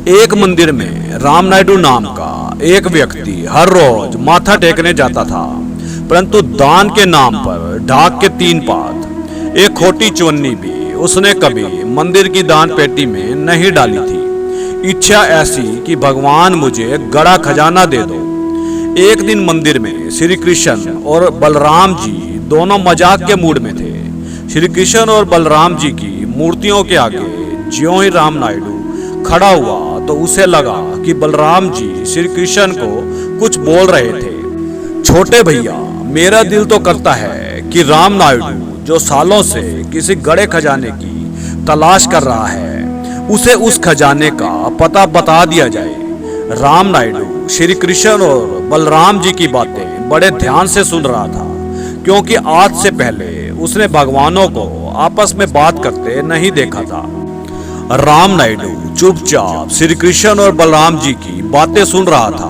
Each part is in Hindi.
एक मंदिर में राम नायडू नाम का एक व्यक्ति हर रोज माथा टेकने जाता था, परंतु दान के नाम पर ढाक के 3 पात एक खोटी चवन्नी भी उसने कभी मंदिर की दान पेटी में नहीं डाली थी। इच्छा ऐसी कि भगवान मुझे गड़ा खजाना दे दो। एक दिन मंदिर में श्री कृष्ण और बलराम जी दोनों मजाक के मूड में थे। श्री कृष्ण और बलराम जी की मूर्तियों के आगे ज्यों ही राम नायडू खड़ा हुआ तो उसे लगा कि बलराम जी श्री कृष्ण को कुछ बोल रहे थे। छोटे भैया, मेरा दिल तो करता है कि राम नायडू जो सालों से किसी गड़े खजाने की तलाश कर रहा है, उसे उस खजाने का पता बता दिया जाए। राम नायडू श्री कृष्ण और बलराम जी की बातें बड़े ध्यान से सुन रहा था, क्योंकि आज से पहले उसने भगवानों को आपस में बात करते नहीं देखा था। राम नायडू चुपचाप श्री कृष्ण और बलराम जी की बातें सुन रहा था।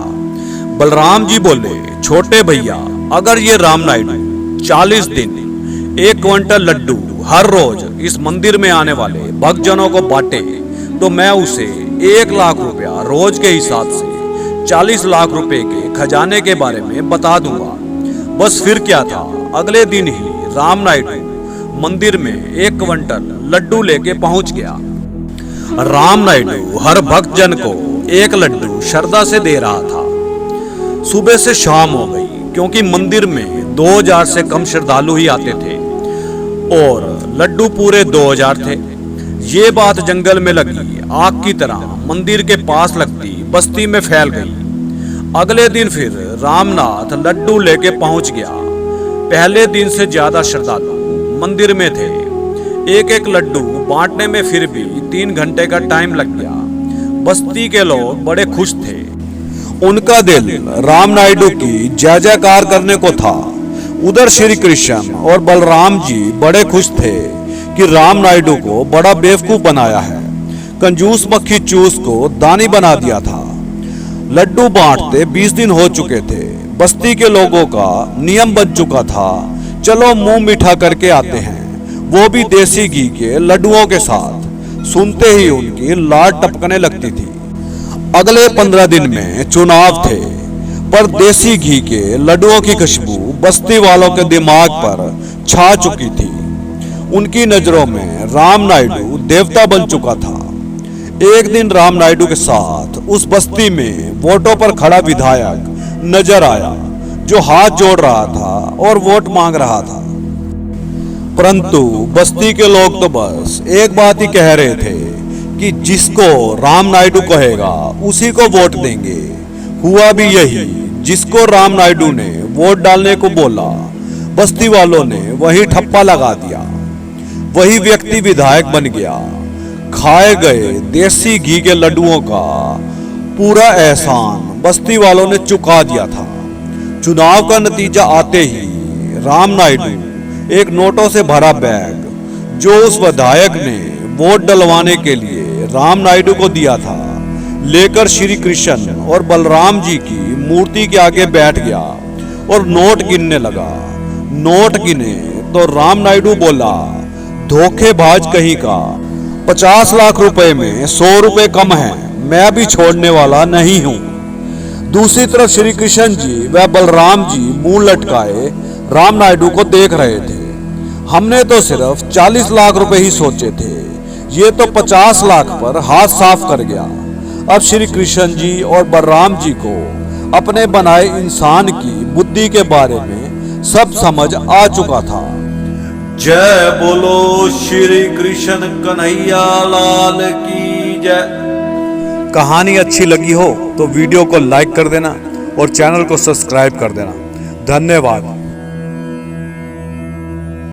बलराम जी बोले, छोटे भैया, अगर ये राम नायडू 40 दिन 1 क्विंटल लड्डू हर रोज इस मंदिर में आने वाले भक्तजनों को बांटे तो मैं उसे 1 लाख रुपया रोज के हिसाब से 40 लाख रुपए के खजाने के बारे में बता दूंगा। बस फिर क्या था, अगले दिन ही राम नायडू मंदिर में 1 क्विंटल लड्डू लेके पहुंच गया। राम नायडू हर भक्त जन को 1 लड्डू श्रद्धा से दे रहा था। सुबह से शाम हो गई, क्योंकि मंदिर में 2000 से कम श्रद्धालु ही आते थे और लड्डू पूरे 2000 थे। ये बात जंगल में लगी आग की तरह मंदिर के पास लगती बस्ती में फैल गई। अगले दिन फिर रामनाथ लड्डू लेके पहुंच गया। पहले दिन से ज्यादा श्रद्धालु मंदिर में थे। एक लड्डू बांटने में फिर भी 3 घंटे का टाइम लग गया। बस्ती के लोग बड़े खुश थे। उनका दिल राम नायडू की जय जयकार करने को था। उधर श्री कृष्ण और बलराम जी बड़े खुश थे कि राम नायडू को बड़ा बेवकूफ बनाया है। कंजूस मक्खी चूस को दानी बना दिया था। लड्डू बांटते 20 दिन हो चुके थे। बस्ती के लोगों का नियम बन चुका था, चलो मुंह मीठा करके आते हैं, वो भी देसी घी के लड्डुओं के साथ। सुनते ही उनकी लाट टपकने लगती थी। अगले 15 दिन में चुनाव थे, पर देसी घी के लड्डुओं की खुशबू बस्ती वालों के दिमाग पर छा चुकी थी। उनकी नजरों में राम नायडू देवता बन चुका था। एक दिन राम नायडू के साथ उस बस्ती में वोटों पर खड़ा विधायक नजर आया, जो हाथ जोड़ रहा था और वोट मांग रहा था। परंतु बस्ती के लोग तो बस एक बात ही कह रहे थे कि जिसको राम नायडू कहेगा उसी को वोट देंगे। हुआ भी यही, जिसको राम नायडू ने वोट डालने को बोला, बस्ती वालों ने वही ठप्पा लगा दिया। वही व्यक्ति विधायक बन गया। खाए गए देसी घी के लड्डुओं का पूरा एहसान बस्ती वालों ने चुका दिया था। चुनाव का नतीजा आते ही राम नायडू एक नोटों से भरा बैग जो उस विधायक ने वोट डलवाने के लिए राम नायडू को दिया था, लेकर श्री कृष्ण और बलराम जी की मूर्ति के आगे बैठ गया और नोट गिनने लगा। नोट गिने तो राम नायडू बोला, धोखेबाज कहीं का, 50 लाख रुपए में 100 रुपए कम है, मैं भी छोड़ने वाला नहीं हूं। दूसरी तरफ श्री कृष्ण जी व बलराम जी मुंह लटकाए राम नायडू को देख रहे थे। हमने तो सिर्फ 40 लाख रुपए ही सोचे थे, ये तो 50 लाख पर हाथ साफ कर गया। अब श्री कृष्ण जी और बलराम जी को अपने बनाए इंसान की बुद्धि के बारे में सब समझ आ चुका था। जय बोलो श्री कृष्ण कन्हैया लाल की जय। कहानी अच्छी लगी हो तो वीडियो को लाइक कर देना और चैनल को सब्सक्राइब कर देना। धन्यवाद।